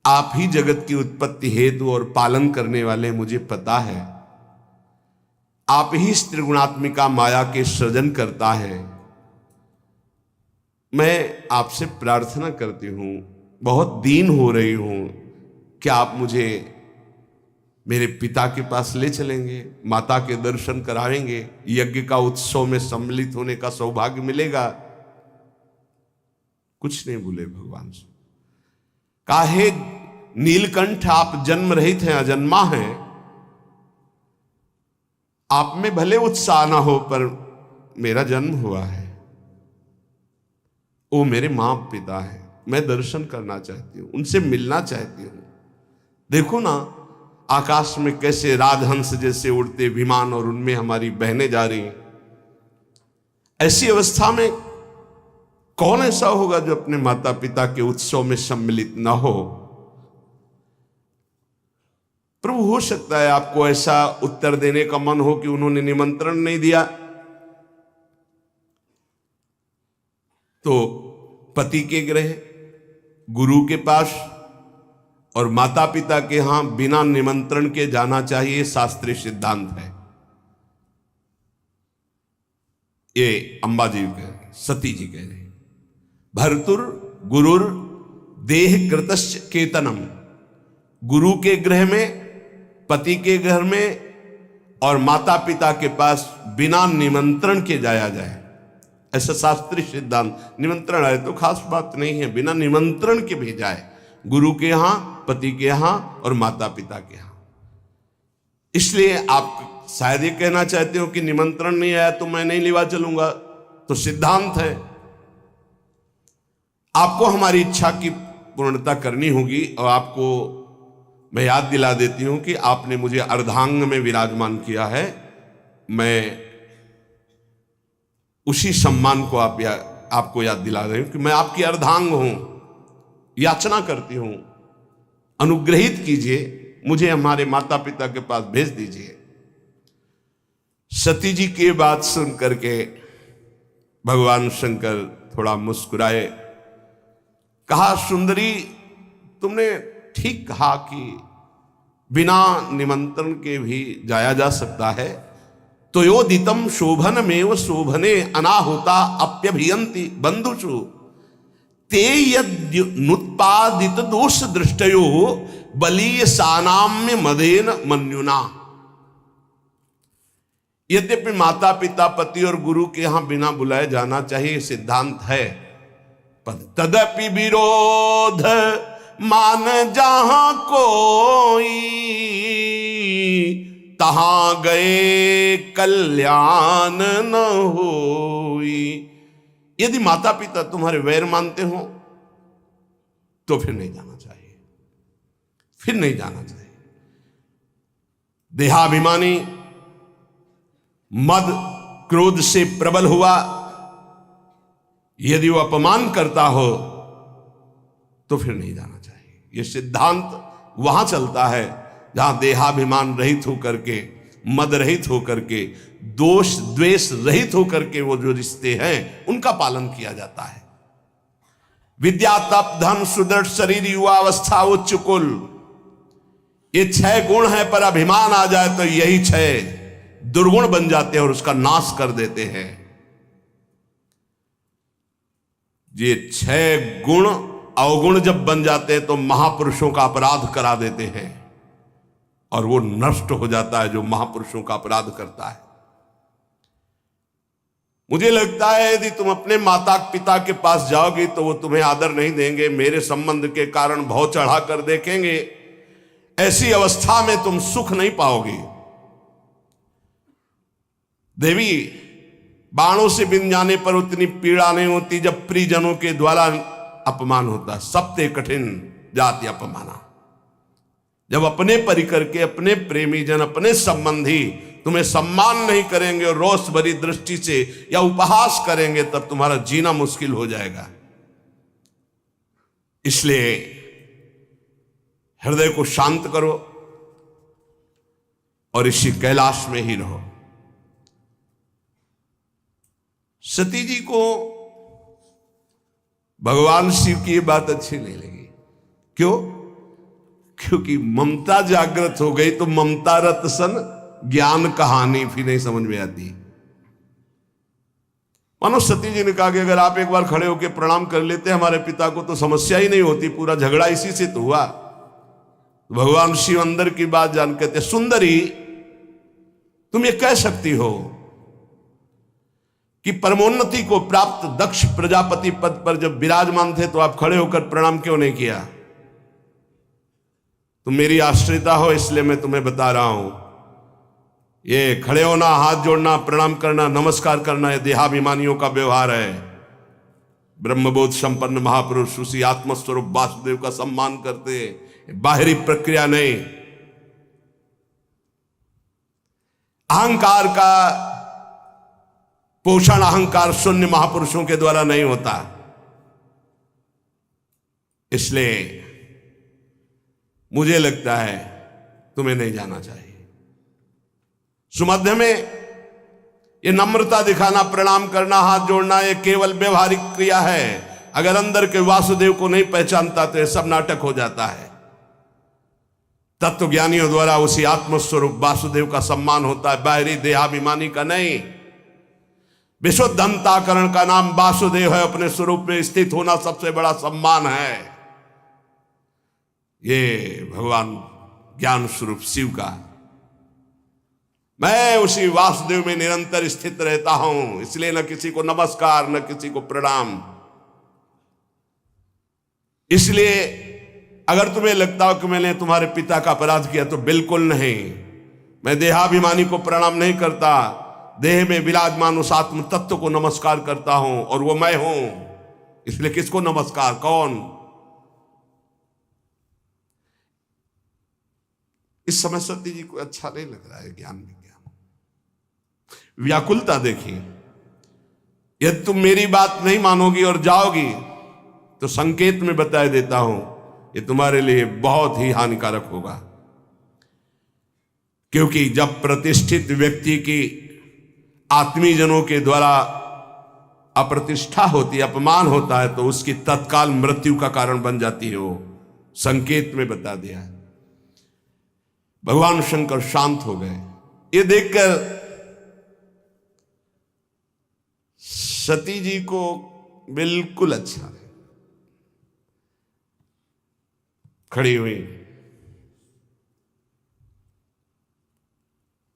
आप ही जगत की उत्पत्ति हेतु और पालन करने वाले, मुझे पता है आप ही त्रिगुणात्मिका माया के सृजन करता है। मैं आपसे प्रार्थना करती हूं, बहुत दीन हो रही हूं, क्या आप मुझे मेरे पिता के पास ले चलेंगे, माता के दर्शन कराएंगे, यज्ञ का उत्सव में सम्मिलित होने का सौभाग्य मिलेगा? कुछ नहीं बोले भगवान से। काहे नीलकंठ, आप जन्म रहित हैं, अजन्मा हैं, आप में भले उत्साह ना हो पर मेरा जन्म हुआ है, वो मेरे मां पिता है, मैं दर्शन करना चाहती हूं, उनसे मिलना चाहती हूं। देखो ना आकाश में कैसे राजहंस जैसे उड़ते विमान और उनमें हमारी बहनें जा रही हैं। ऐसी अवस्था में कौन ऐसा होगा जो अपने माता पिता के उत्सव में सम्मिलित ना हो? प्रभु, हो सकता है आपको ऐसा उत्तर देने का मन हो कि उन्होंने निमंत्रण नहीं दिया, तो पति के गृह, गुरु के पास और माता पिता के यहां बिना निमंत्रण के जाना चाहिए, शास्त्रीय सिद्धांत है। ये अंबा जी कह रहे, सती जी कह रहे, भर्तुर गुरुर देह कृतश्च केतनम, गुरु के गृह में, पति के घर में और माता पिता के पास बिना निमंत्रण के जाया जाए, ऐसा शास्त्रीय सिद्धांत। निमंत्रण आए तो खास बात नहीं है, बिना निमंत्रण के भेजा है, गुरु के यहां, पति के यहां और माता पिता के यहां। इसलिए आप शायद ये कहना चाहते हो कि निमंत्रण नहीं आया तो मैं नहीं लेवा चलूंगा, तो सिद्धांत है। आपको हमारी इच्छा की पूर्णता करनी होगी, और आपको मैं याद दिला देती हूं कि आपने मुझे अर्धांग में विराजमान किया है, मैं उसी सम्मान को आपको याद दिला रही हूं कि मैं आपकी अर्धांग हूं, याचना करती हूं, अनुग्रहित कीजिए, मुझे हमारे माता पिता के पास भेज दीजिए। सती जी की बात सुन करके भगवान शंकर थोड़ा मुस्कुराए, कहा सुंदरी तुमने ठीक कहा कि बिना निमंत्रण के भी जाया जा सकता है। तयोदितम शोभनमेव शोभने अनाहुता अप्यभियंति बंधुषु ते यदुत्पादित दोष दृष्टयो बलीय सानाम्य मदेन मन्युना। यद्यपि माता पिता पति और गुरु के यहां बिना बुलाए जाना चाहिए, सिद्धांत है, पर तदपि विरोध मान जहां कोई, तहां गए कल्याण न होई। यदि माता पिता तुम्हारे वैर मानते हो तो फिर नहीं जाना चाहिए, फिर नहीं जाना चाहिए। देहाभिमानी मद क्रोध से प्रबल हुआ, यदि वो अपमान करता हो तो फिर नहीं जाना चाहिए। यह सिद्धांत वहां चलता है जहां देहाभिमान रहित होकर के, मद रहित होकर के, दोष द्वेष रहित होकर के वो जो रिश्ते हैं उनका पालन किया जाता है। विद्या तप धन सुदृढ़ शरीर युवा अवस्था उच्च कुल, ये 6 गुण है, पर अभिमान आ जाए तो यही 6 दुर्गुण बन जाते हैं और उसका नाश कर देते हैं। ये 6 गुण अवगुण जब बन जाते हैं तो महापुरुषों का अपराध करा देते हैं, और वो नष्ट हो जाता है जो महापुरुषों का अपराध करता है। मुझे लगता है यदि तुम अपने माता पिता के पास जाओगी तो वो तुम्हें आदर नहीं देंगे, मेरे संबंध के कारण भाव चढ़ा कर देखेंगे, ऐसी अवस्था में तुम सुख नहीं पाओगी। देवी, बाणों से बिन जाने पर उतनी पीड़ा नहीं होती जब प्रियजनों के द्वारा अपमान होता। सबते कठिन जाति अपमाना, जब अपने परिकर के, अपने प्रेमी जन, अपने संबंधी तुम्हें सम्मान नहीं करेंगे और रोष भरी दृष्टि से या उपहास करेंगे, तब तुम्हारा जीना मुश्किल हो जाएगा। इसलिए हृदय को शांत करो और इसी कैलाश में ही रहो। सती जी को भगवान शिव की ये बात अच्छी नहीं लगी। क्यों? क्योंकि ममता जागृत हो गई तो ममता रत सन ज्ञान कहानी भी नहीं समझ में आती। मानो सती जी ने कहा कि अगर आप एक बार खड़े होकर प्रणाम कर लेते हमारे पिता को तो समस्या ही नहीं होती, पूरा झगड़ा इसी से तो हुआ। भगवान शिव अंदर की बात जान कहते, सुंदरी तुम ये कह सकती हो कि परमोन्नति को प्राप्त दक्ष प्रजापति पद पर जब विराजमान थे तो आप खड़े होकर प्रणाम क्यों नहीं किया? तुम मेरी आश्रिता हो इसलिए मैं तुम्हें बता रहा हूं, ये खड़े होना, हाथ जोड़ना, प्रणाम करना, नमस्कार करना, ये देहाभिमानियों का व्यवहार है। ब्रह्मबोध संपन्न महापुरुष उसी आत्मस्वरूप वासुदेव का सम्मान करते, बाहरी प्रक्रिया नहीं। अहंकार का पोषण अहंकार शून्य महापुरुषों के द्वारा नहीं होता। इसलिए मुझे लगता है तुम्हें नहीं जाना चाहिए। सुमध्य में ये नम्रता दिखाना, प्रणाम करना, हाथ जोड़ना, ये केवल व्यवहारिक क्रिया है। अगर अंदर के वासुदेव को नहीं पहचानता तो ये सब नाटक हो जाता है। तत्व ज्ञानियों द्वारा उसी आत्मस्वरूप वासुदेव का सम्मान होता है, बाहरी देहाभिमानी का नहीं। विशुद्ध अंतःकरण का नाम वासुदेव है, अपने स्वरूप में स्थित होना सबसे बड़ा सम्मान है। ये भगवान ज्ञान स्वरूप शिव का, मैं उसी वासुदेव में निरंतर स्थित रहता हूं, इसलिए न किसी को नमस्कार न किसी को प्रणाम। इसलिए अगर तुम्हें लगता हो कि मैंने तुम्हारे पिता का अपराध किया तो बिल्कुल नहीं, मैं देहाभिमानी को प्रणाम नहीं करता, देह में विराजमान उस आत्म तत्व को नमस्कार करता हूं, और वो मैं हूं। इसलिए किसको नमस्कार, कौन? इस समय सती जी को अच्छा नहीं लग रहा है ज्ञान विज्ञान। व्याकुलता देखिए, यदि तुम मेरी बात नहीं मानोगी और जाओगी तो संकेत में बता देता हूं, ये तुम्हारे लिए बहुत ही हानिकारक होगा। क्योंकि जब प्रतिष्ठित व्यक्ति की आत्मीजनों के द्वारा अप्रतिष्ठा होती है, अपमान होता है, तो उसकी तत्काल मृत्यु का कारण बन जाती है। वो संकेत में बता दिया है। भगवान शंकर शांत हो गए। ये देखकर सती जी को बिल्कुल अच्छा नहीं, खड़ी हुई।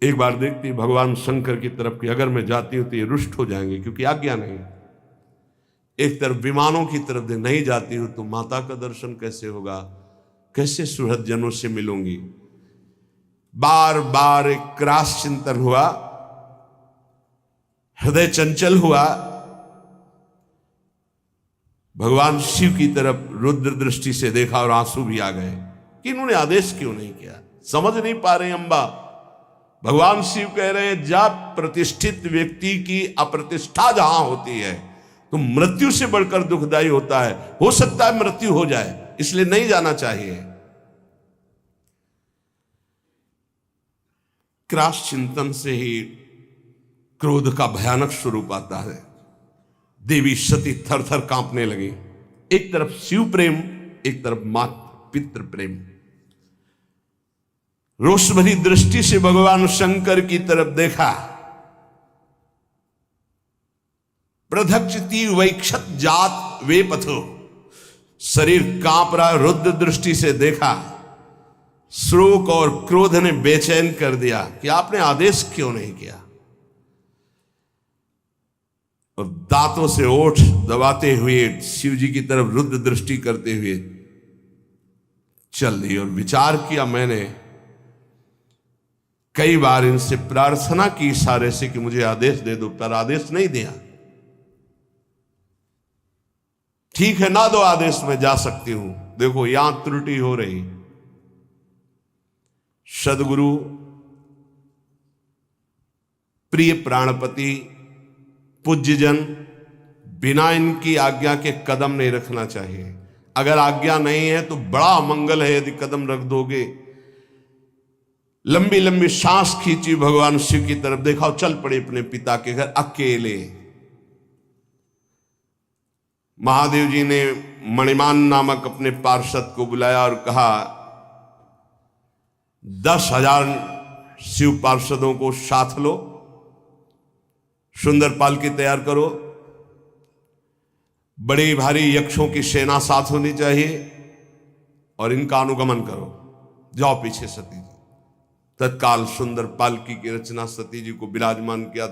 एक बार देखती भगवान शंकर की तरफ कि अगर मैं जाती हूं तो ये रुष्ट हो जाएंगे, क्योंकि आज्ञा नहीं। एक तरफ विमानों की तरफ नहीं जाती हूं तो माता का दर्शन कैसे होगा, कैसे सुहृद जनों से मिलूंगी। बार बार एक क्रास चिंतन हुआ, हृदय चंचल हुआ। भगवान शिव की तरफ रुद्र दृष्टि से देखा और आंसू भी आ गए कि इन्होंने आदेश क्यों नहीं किया। समझ नहीं पा रहे अम्बा। भगवान शिव कह रहे हैं, जब प्रतिष्ठित व्यक्ति की अप्रतिष्ठा जहां होती है तो मृत्यु से बढ़कर दुखदायी होता है। हो सकता है मृत्यु हो जाए, इसलिए नहीं जाना चाहिए। क्रास चिंतन से ही क्रोध का भयानक स्वरूप आता है। देवी सती थर थर कांपने लगी। एक तरफ शिव प्रेम, एक तरफ मातृ पितृ प्रेम। रोष भरी दृष्टि से भगवान शंकर की तरफ देखा। प्रधक्षति वैक्षत जात वे पथो, शरीर कांप रहा। रुद्र दृष्टि से देखा। शोक और क्रोध ने बेचैन कर दिया कि आपने आदेश क्यों नहीं किया। और दांतों से ओठ दबाते हुए शिव जी की तरफ रुद्र दृष्टि करते हुए चल दी। और विचार किया मैंने, कई बार इनसे प्रार्थना की इशारे से कि मुझे आदेश दे दो, पर आदेश नहीं दिया। ठीक है, ना दो आदेश, मैं जा सकती हूं। देखो यहां त्रुटि हो रही। सदगुरु, प्रिय प्राणपति, पूज्यजन, बिना इनकी आज्ञा के कदम नहीं रखना चाहिए। अगर आज्ञा नहीं है तो बड़ा मंगल है यदि कदम रख दोगे। लंबी लंबी सांस खींची, भगवान शिव की तरफ देखा और चल पड़े अपने पिता के घर अकेले। महादेव जी ने मणिमान नामक अपने पार्षद को बुलाया और कहा, 10,000 शिव पार्षदों को साथ लो, सुंदर पालकी तैयार करो, बड़ी भारी यक्षों की सेना साथ होनी चाहिए और इनका अनुगमन करो। जाओ पीछे सती जी। तत्काल सुंदर पालकी की रचना सती जी को विराजमान किया।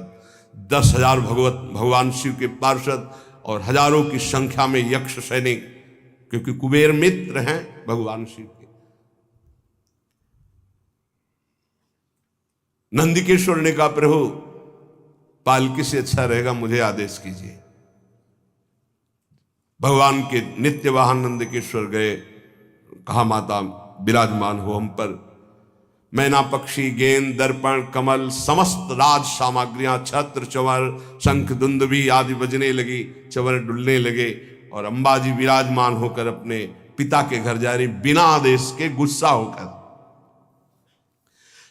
10,000 भगवान शिव के पार्षद और हजारों की संख्या में यक्ष सैनिक, क्योंकि कुबेर मित्र हैं भगवान शिव के। नंदिकेश्वर ने कहा, प्रभु पालकी से अच्छा रहेगा, मुझे आदेश कीजिए। भगवान के नित्य वाहन नंदिकेश्वर गए। कहा, माता विराजमान हो हम पर। मैना पक्षी, गेंद, दर्पण, कमल, समस्त राज सामग्रियां, छत्र, चंवर, शंख, दुंदुभी आदि बजने लगी, चंवर डुलने लगे और अंबा जी विराजमान होकर अपने पिता के घर जा रही, बिना आदेश के, गुस्सा होकर।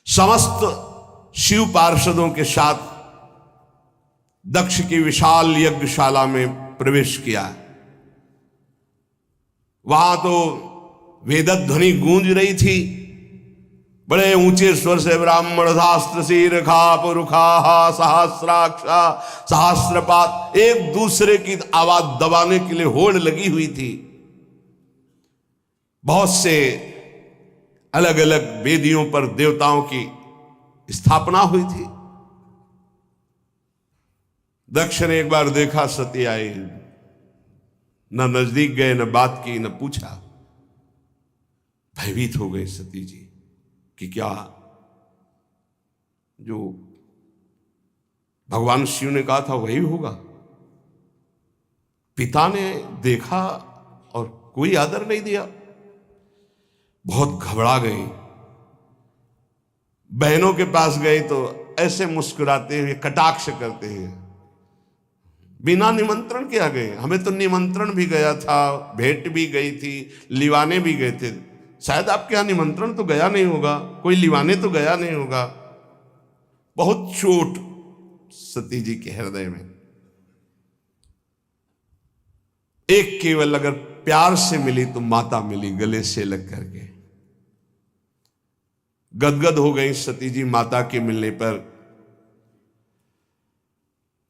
समस्त शिव पार्षदों के साथ दक्ष की विशाल यज्ञशाला में प्रवेश किया। वहां तो वेदध्वनि गूंज रही थी। बड़े ऊंचे स्वर से ब्राह्मण शास्त्र शीर खाप रुखा सहस्राक्षा सहस्रपात, एक दूसरे की आवाज दबाने के लिए होड़ लगी हुई थी। बहुत से अलग अलग वेदियों पर देवताओं की स्थापना हुई थी। दक्ष ने एक बार देखा, सती आई, न नजदीक गए, न बात की, न पूछा। भयभीत हो गए सती जी कि क्या जो भगवान शिव ने कहा था वही होगा। पिता ने देखा और कोई आदर नहीं दिया, बहुत घबरा गई। बहनों के पास गए तो ऐसे मुस्कुराते हुए कटाक्ष करते हैं, बिना निमंत्रण के आ गए। हमें तो निमंत्रण भी गया था, भेंट भी गई थी, लिवाने भी गए थे। शायद आपके यहां निमंत्रण तो गया नहीं होगा, कोई लिवाने तो गया नहीं होगा। बहुत चोट सती जी के हृदय में। एक केवल अगर प्यार से मिली तो माता मिली, गले से लग करके। गदगद हो गई सती जी माता के मिलने पर।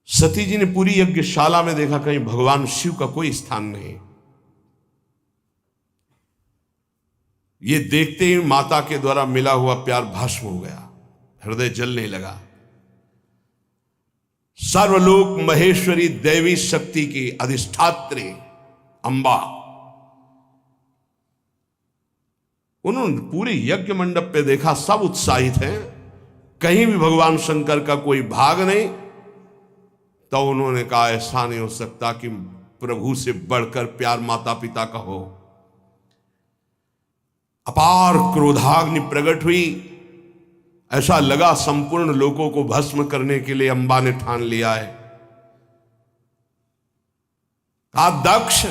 सती जी ने पूरी यज्ञशाला में देखा, कहीं भगवान शिव का कोई स्थान नहीं। ये देखते ही माता के द्वारा मिला हुआ प्यार भस्म हो गया, हृदय जलने लगा। सर्वलोक महेश्वरी देवी शक्ति की अधिष्ठात्री अंबा, उन्होंने पूरे यज्ञ मंडप पे देखा, सब उत्साहित हैं, कहीं भी भगवान शंकर का कोई भाग नहीं। तो उन्होंने कहा ऐसा नहीं हो सकता कि प्रभु से बढ़कर प्यार माता पिता का हो। अपार क्रोधाग्नि प्रकट हुई, ऐसा लगा संपूर्ण लोगों को भस्म करने के लिए अंबा ने ठान लिया है। कहा दक्ष,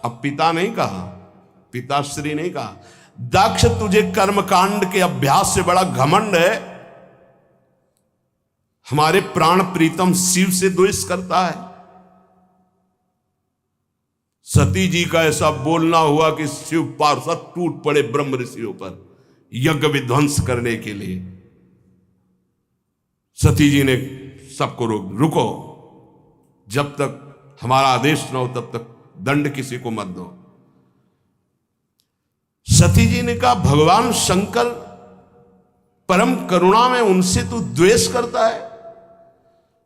अब पिता नहीं कहा, पिताश्री नहीं कहा, दक्ष तुझे कर्मकांड के अभ्यास से बड़ा घमंड है, हमारे प्राण प्रीतम शिव से द्वेष करता है। सती जी का ऐसा बोलना हुआ कि शिव पार्षद टूट पड़े ब्रह्म ऋषियों पर यज्ञ विध्वंस करने के लिए। सती जी ने सबको रुको, जब तक हमारा आदेश न हो तब तक दंड किसी को मत दो। सती जी ने कहा भगवान शंकर परम करुणा में, उनसे तू द्वेष करता है।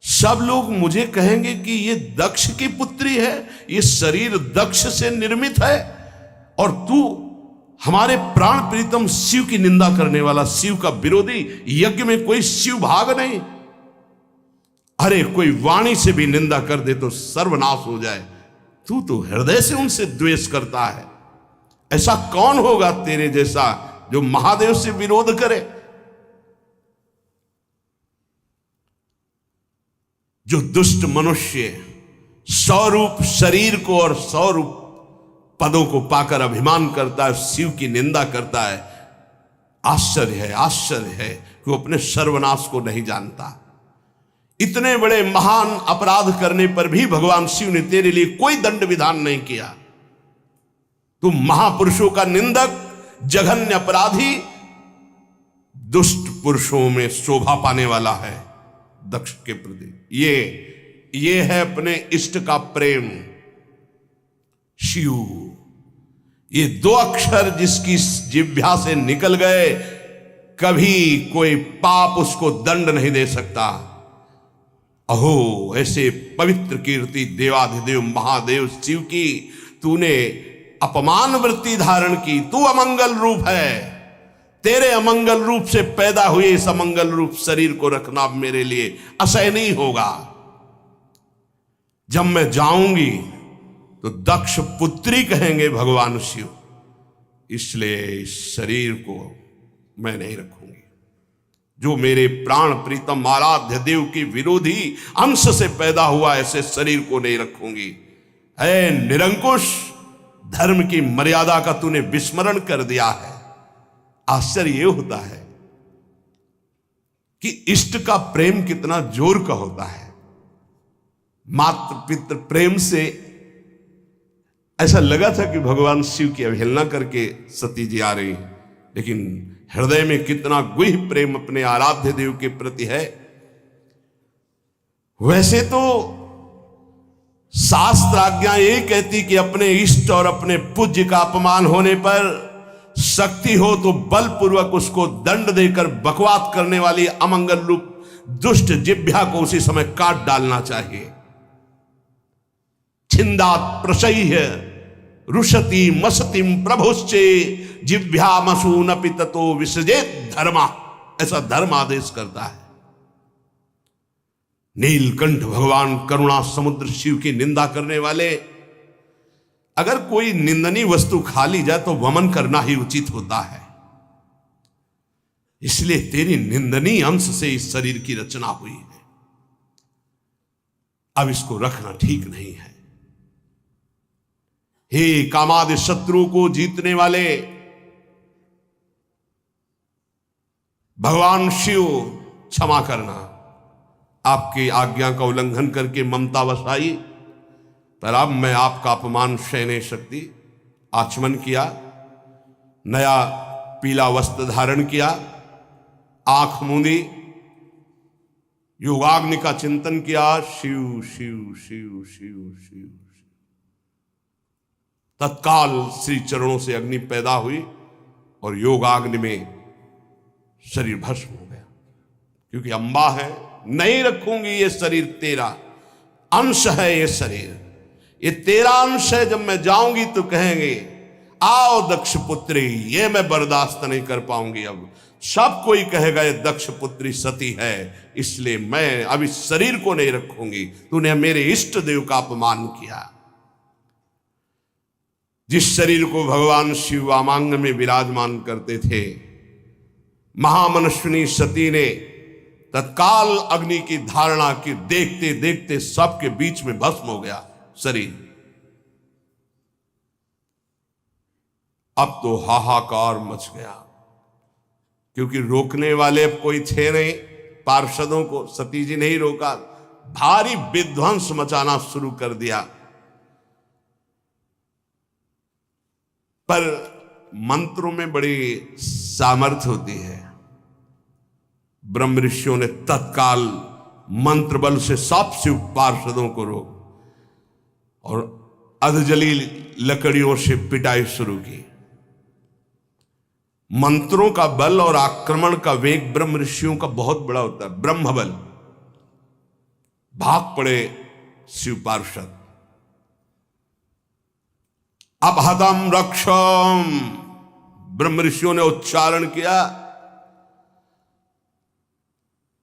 सब लोग मुझे कहेंगे कि ये दक्ष की पुत्री है, ये शरीर दक्ष से निर्मित है, और तू हमारे प्राण प्रीतम शिव की निंदा करने वाला, शिव का विरोधी। यज्ञ में कोई शिव भाग नहीं। अरे कोई वाणी से भी निंदा कर दे तो सर्वनाश हो जाए, तू तो हृदय से उनसे द्वेष करता है। ऐसा कौन होगा तेरे जैसा जो महादेव से विरोध करे। जो दुष्ट मनुष्य 100 रूप शरीर को और 100 रूप पदों को पाकर अभिमान करता है, शिव की निंदा करता है। आश्चर्य है, आश्चर्य है कि वो अपने सर्वनाश को नहीं जानता। इतने बड़े महान अपराध करने पर भी भगवान शिव ने तेरे लिए कोई दंड विधान नहीं किया। तू महापुरुषों का निंदक, जघन्य अपराधी, दुष्ट पुरुषों में शोभा पाने वाला है दक्ष के प्रति। ये है अपने इष्ट का प्रेम, शिव। ये 2 अक्षर जिसकी जिह्वा से निकल गए, कभी कोई पाप उसको दंड नहीं दे सकता। अहो ऐसे पवित्र कीर्ति देवाधिदेव महादेव शिव की तूने अपमान वृत्ति धारण की। तू अमंगल रूप है, तेरे अमंगल रूप से पैदा हुए इस अमंगल रूप शरीर को रखना मेरे लिए असहनीय होगा। जब मैं जाऊंगी तो दक्ष पुत्री कहेंगे भगवान शिव, इसलिए इस शरीर को मैं नहीं रखूंगी। जो मेरे प्राण प्रीतम आराध्य देव की विरोधी अंश से पैदा हुआ ऐसे शरीर को नहीं रखूंगी। है निरंकुश, धर्म की मर्यादा का तूने विस्मरण कर दिया है। आश्चर्य यह होता है कि इष्ट का प्रेम कितना जोर का होता है। मातृ पितृ प्रेम से ऐसा लगा था कि भगवान शिव की अवहेलना करके सती जी आ रही, लेकिन हृदय में कितना गुह प्रेम अपने आराध्य देव के प्रति है। वैसे तो शास्त्र आज्ञा यही कहती कि अपने इष्ट और अपने पूज्य का अपमान होने पर शक्ति हो तो बलपूर्वक उसको दंड देकर बकवाद करने वाली अमंगल रूप दुष्ट जिह्वा को उसी समय काट डालना चाहिए। छिंदात प्रशय्य रुषति मसतिम प्रभुश्चे जिह्वामसूनपि ततो विसृजेत धर्मा, ऐसा धर्म आदेश करता है। नीलकंठ भगवान करुणा समुद्र शिव की निंदा करने वाले, अगर कोई निंदनीय वस्तु खा ली जाए तो वमन करना ही उचित होता है। इसलिए तेरी निंदनीय अंश से इस शरीर की रचना हुई है, अब इसको रखना ठीक नहीं है। हे कामादि शत्रु को जीतने वाले भगवान शिव, क्षमा करना, आपकी आज्ञा का उल्लंघन करके ममता वसाई, पर अब मैं आपका अपमान सह नहीं सकती। आचमन किया, नया पीला वस्त्र धारण किया, आंख मूंदी, योगाग्नि का चिंतन किया, शिव शिव शिव शिव शिव। तत्काल श्री चरणों से अग्नि पैदा हुई और योगाग्नि में शरीर भस्म हो गया। क्योंकि अम्बा है, नहीं रखूंगी ये शरीर, तेरा अंश है ये शरीर, ये तेरा अंश है। जब मैं जाऊंगी तो कहेंगे आओ दक्ष पुत्री, ये मैं बर्दाश्त नहीं कर पाऊंगी। अब सब कोई कहेगा ये दक्ष पुत्री सती है, इसलिए मैं अब इस शरीर को नहीं रखूंगी। तूने मेरे इष्ट देव का अपमान किया। जिस शरीर को भगवान शिव वामांग में विराजमान करते थे, महामनस्विनी सती ने तत्काल अग्नि की धारणा की, देखते देखते सबके बीच में भस्म हो गया शरीर। अब तो हाहाकार मच गया, क्योंकि रोकने वाले अब कोई थे नहीं। पार्षदों को सती जी ने ही रोका, भारी विध्वंस मचाना शुरू कर दिया। पर मंत्रों में बड़ी सामर्थ्य होती है। ब्रह्म ऋषियों ने तत्काल मंत्र बल से सब शिव पार्षदों को रोक और अधजली लकड़ियों से पिटाई शुरू की। मंत्रों का बल और आक्रमण का वेग ब्रह्म ऋषियों का बहुत बड़ा होता है। ब्रह्म बल, भाग पड़े शिव पार्षद। अपहतम रक्षम, ब्रह्म ऋषियों ने उच्चारण किया।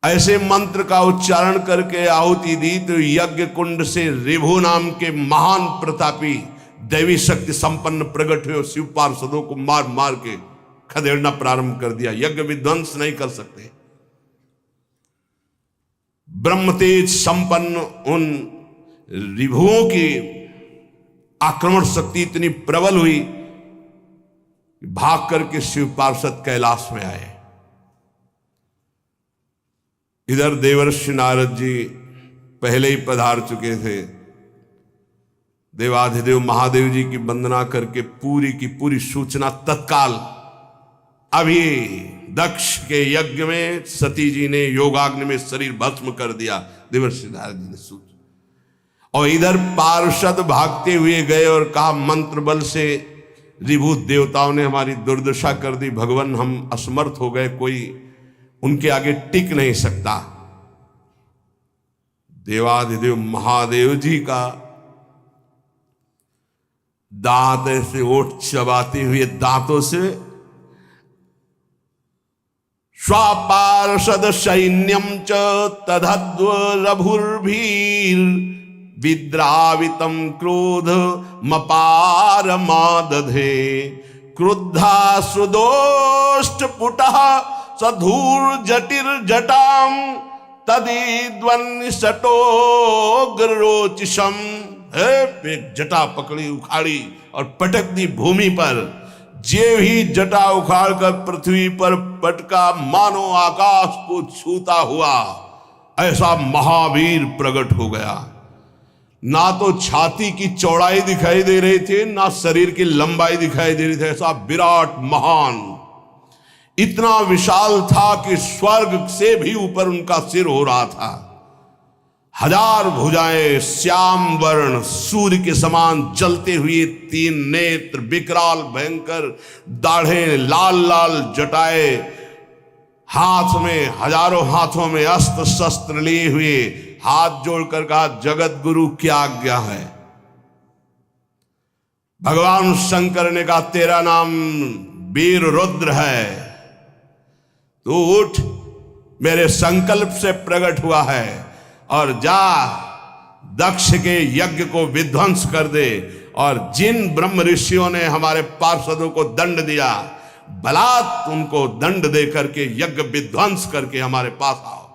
ऐसे मंत्र का उच्चारण करके आहुति दी तो यज्ञ कुंड से ऋभु नाम के महान प्रतापी दैवी शक्ति संपन्न प्रकट हुए, शिव पार्षदों को मार मार के खदेड़ना प्रारंभ कर दिया। यज्ञ विध्वंस नहीं कर सकते। ब्रह्म तेज संपन्न उन ऋभुओं की आक्रमण शक्ति इतनी प्रबल हुई, भाग करके शिव पार्षद कैलाश में आए। इधर देवर्षि नारद जी पहले ही पधार चुके थे। देवाधिदेव महादेव जी की वंदना करके पूरी की पूरी सूचना तत्काल, अभी दक्ष के यज्ञ में सती जी ने योगाग्नि में शरीर भस्म कर दिया। देवर्षि नारद जी ने सूच, और इधर पार्षद भागते हुए गए और कहा मंत्र बल से ऋभु देवताओं ने हमारी दुर्दशा कर दी। भगवान हम असमर्थ हो गए, कोई उनके आगे टिक नहीं सकता। देवाधिदेव महादेव जी का दांत ऐसे ओठ चबाते हुए दांतों से स्वापार्षद सैन्यम च तदध्व रभुर्भीर विद्रावितम क्रोध मपार मादधे क्रुद्धा सुदोष्ट पुटः सधूर जटिर जटाम तदिद्वन् सटोग्रोचिषम। एक जटा पकड़ी उखाड़ी और पटक दी भूमि पर। जे ही जटा उखाड़ कर पृथ्वी पर पटका, मानो आकाश को छूता हुआ ऐसा महावीर प्रकट हो गया। ना तो छाती की चौड़ाई दिखाई दे रही थी, ना शरीर की लंबाई दिखाई दे रही थी। ऐसा विराट महान इतना विशाल था कि स्वर्ग से भी ऊपर उनका सिर हो रहा था। 1000 भुजाएं, श्याम वर्ण, सूर्य के समान जलते हुए 3 नेत्र, विकराल भयंकर दाढ़े, लाल लाल जटाए, हाथ में हजारों हाथों में अस्त्र शस्त्र लिए हुए, हाथ जोड़कर कहा, जगत गुरु क्या आज्ञा है। भगवान शंकर ने कहा, तेरा नाम वीर रुद्र है, तू उठ, मेरे संकल्प से प्रकट हुआ है, और जा दक्ष के यज्ञ को विध्वंस कर दे, और जिन ब्रह्म ऋषियों ने हमारे पार्षदों को दंड दिया, बलात् उनको दंड दे करके यज्ञ विध्वंस करके हमारे पास आओ।